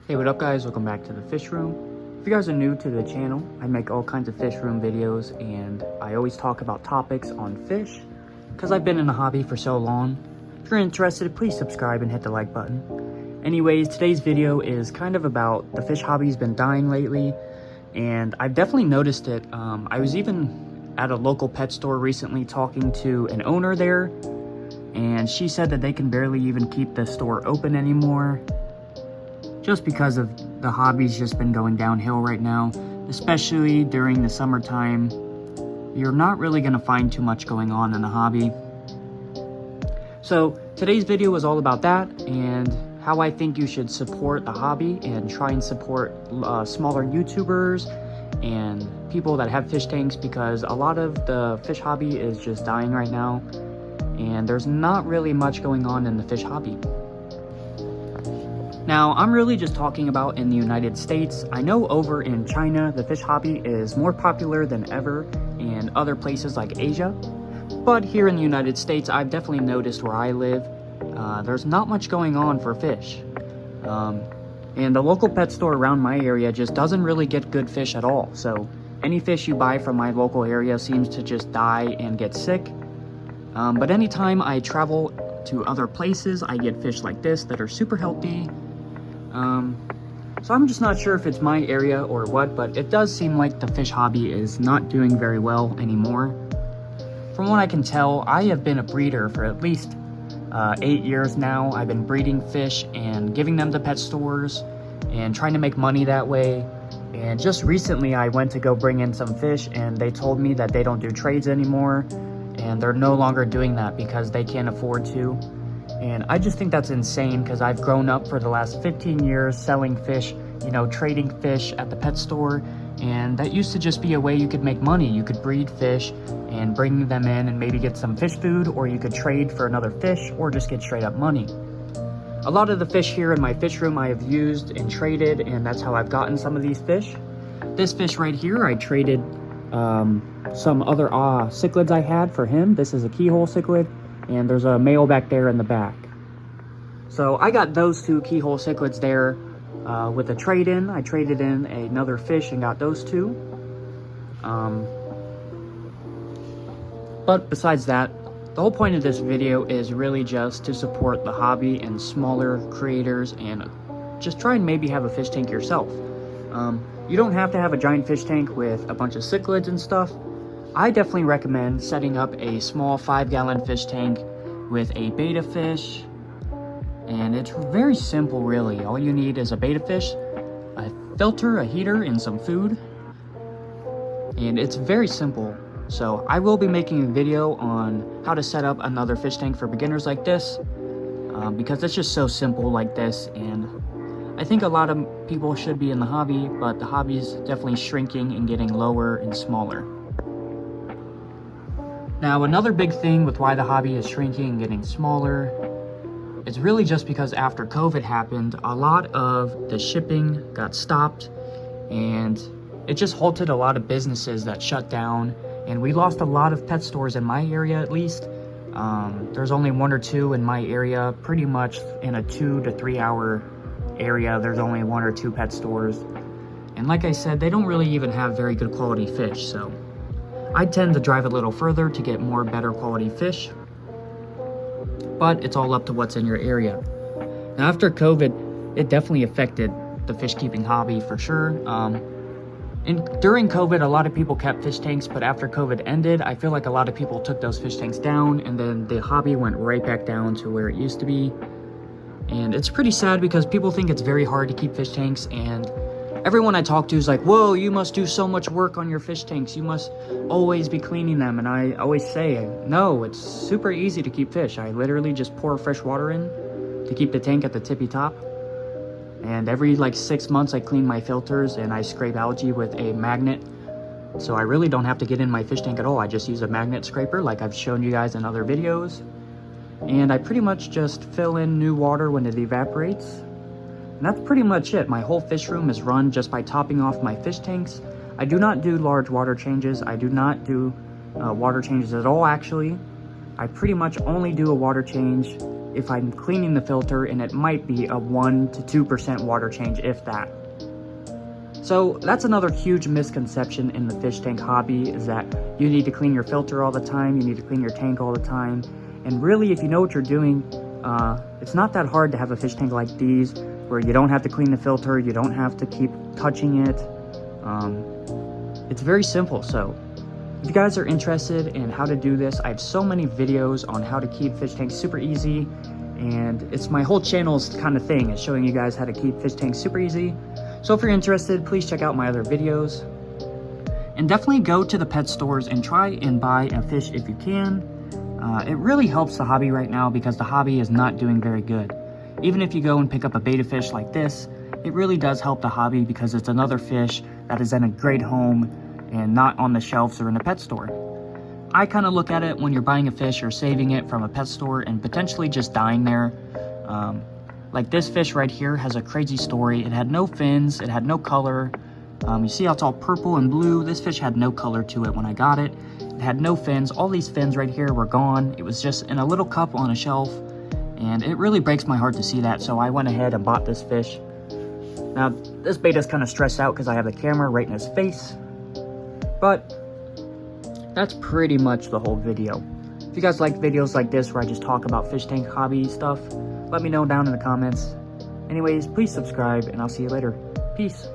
Hey, what up guys? Welcome back to the fish room. If you guys are new to the channel, I make all kinds of fish room videos and I always talk about topics on fish because I've been in the hobby for so long. If you're interested, please subscribe and hit the like button. Anyways, today's video is kind of about the fish hobby's been dying lately and I've definitely noticed it. I was even at a local pet store recently talking to an owner there, and she said that they can barely even keep the store open anymore just because of the hobby's just been going downhill right now, especially during the summertime. You're not really going to find too much going on in the hobby. So today's video is all about that and how I think you should support the hobby and try and support smaller YouTubers and people that have fish tanks, because a lot of the fish hobby is just dying right now and there's not really much going on in the fish hobby. Now, I'm really just talking about in the United States. I know over in China, the fish hobby is more popular than ever, and other places like Asia. But here in the United States, I've definitely noticed where I live, there's not much going on for fish. And the local pet store around my area just doesn't really get good fish at all. So any fish you buy from my local area seems to just die and get sick. But anytime I travel to other places, I get fish like this that are super healthy. So I'm just not sure if it's my area or what, but it does seem like the fish hobby is not doing very well anymore. From what I can tell, I have been a breeder for at least 8 years now. I've been breeding fish and giving them to pet stores and trying to make money that way. And just recently I went to go bring in some fish and they told me that they don't do trades anymore and they're no longer doing that because they can't afford to. And I just think that's insane, because I've grown up for the last 15 years selling fish, trading fish at the pet store, and that used to just be a way you could make money. You could breed fish and bring them in and maybe get some fish food, or you could trade for another fish or just get straight up money. A lot of the fish here in my fish room I have used and traded, and that's how I've gotten some of these fish. This fish right here, I traded some other cichlids I had for him. This is a keyhole cichlid, and there's a male back there in the back. So I got those two keyhole cichlids there with a trade-in. I traded in another fish and got those two. But besides that, the whole point of this video is really just to support the hobby and smaller creators and just try and maybe have a fish tank yourself. You don't have to have a giant fish tank with a bunch of cichlids and stuff. I definitely recommend setting up a small 5-gallon fish tank with a betta fish, and it's very simple really. All you need is a betta fish, a filter, a heater, and some food, and it's very simple. So I will be making a video on how to set up another fish tank for beginners like this, because it's just so simple like this, and I think a lot of people should be in the hobby, but the hobby is definitely shrinking and getting lower and smaller. Now, another big thing with why the hobby is shrinking and getting smaller is really just because after COVID happened, a lot of the shipping got stopped and it just halted a lot of businesses that shut down, and we lost a lot of pet stores in my area at least. There's only 1 or 2 in my area. Pretty much in a 2 to 3 hour area, there's only 1 or 2 pet stores. And like I said, they don't really even have very good quality fish, so I tend to drive a little further to get more better quality fish, but it's all up to what's in your area. Now, after COVID, it definitely affected the fish keeping hobby for sure. And during COVID, a lot of people kept fish tanks, but after COVID ended, I feel like a lot of people took those fish tanks down, and then the hobby went right back down to where it used to be. And it's pretty sad because people think it's very hard to keep fish tanks, and everyone I talk to is like, whoa, you must do so much work on your fish tanks. You must always be cleaning them. And I always say, no, it's super easy to keep fish. I literally just pour fresh water in to keep the tank at the tippy top. And every like 6 months I clean my filters and I scrape algae with a magnet. So I really don't have to get in my fish tank at all. I just use a magnet scraper like I've shown you guys in other videos. And I pretty much just fill in new water when it evaporates. And that's pretty much it. My whole fish room is run just by topping off my fish tanks. I do not do large water changes. I do not do water changes at all, actually. I pretty much only do a water change if I'm cleaning the filter, and it might be a 1 to 2% water change, if that. So that's another huge misconception in the fish tank hobby, is that you need to clean your filter all the time, you need to clean your tank all the time. And really, if you know what you're doing, it's not that hard to have a fish tank like these, where you don't have to clean the filter, you don't have to keep touching it. It's very simple. So if you guys are interested in how to do this, I have so many videos on how to keep fish tanks super easy, and it's my whole channel's kind of thing, is showing you guys how to keep fish tanks super easy. So if you're interested, please check out my other videos. And definitely go to the pet stores and try and buy a fish if you can. It really helps the hobby right now, because the hobby is not doing very good. Even if you go and pick up a betta fish like this, it really does help the hobby, because it's another fish that is in a great home and not on the shelves or in a pet store. I kind of look at it, when you're buying a fish or saving it from a pet store and potentially just dying there. Like this fish right here has a crazy story. It had no fins, it had no color. You see how it's all purple and blue? This fish had no color to it when I got it. It had no fins. All these fins right here were gone. It was just in a little cup on a shelf, and it really breaks my heart to see that, so I went ahead and bought this fish. Now, this betta's kind of stressed out because I have the camera right in his face, but that's pretty much the whole video. If you guys like videos like this where I just talk about fish tank hobby stuff, let me know down in the comments. Anyways, please subscribe, and I'll see you later. Peace.